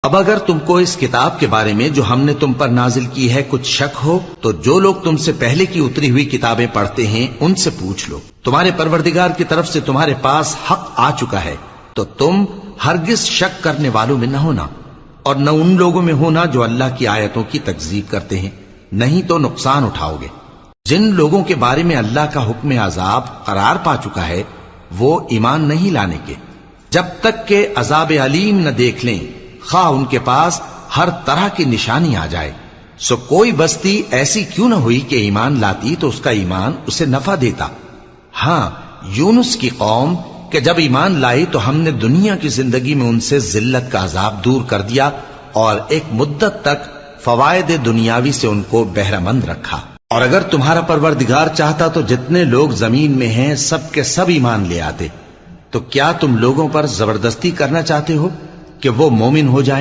अब अगर तुमको इस किताब के बारे में जो हमने तुम पर नाजिल की है कुछ शक हो, तो जो लोग तुमसे पहले की उतरी हुई किताबें पढ़ते हैं उनसे पूछ लो। तुम्हारे परवरदिगार की तरफ से तुम्हारे पास हक आ चुका है, तो तुम हरगिज शक करने वालों में न होना और न उन लोगों में होना जो अल्लाह की आयतों की तकजीब करते हैं, नहीं तो नुकसान उठाओगे। जिन लोगों के बारे में अल्लाह का हुक्म अजाब करार पा चुका है, वो ईमान नहीं लाने के जब तक के अजाब अलीम न देख लें, खा उनके पास हर तरह की निशानी आ जाए। सो कोई बस्ती ऐसी क्यों न हुई कि ईमान लाती तो उसका ईमान उसे नफा देता। हाँ, यूनुस की कौम कि जब ईमान लाई तो हमने दुनिया की जिंदगी में उनसे जिल्लत का अजाब दूर कर दिया और एक मुद्दत तक फवायद दुनियावी से उनको बहरामंद रखा। और अगर तुम्हारा परवरदिगार चाहता तो जितने लोग जमीन में हैं सब के सब ईमान ले आते। तो क्या तुम लोगों पर जबरदस्ती करना चाहते हो कि वो मोमिन हो जाए?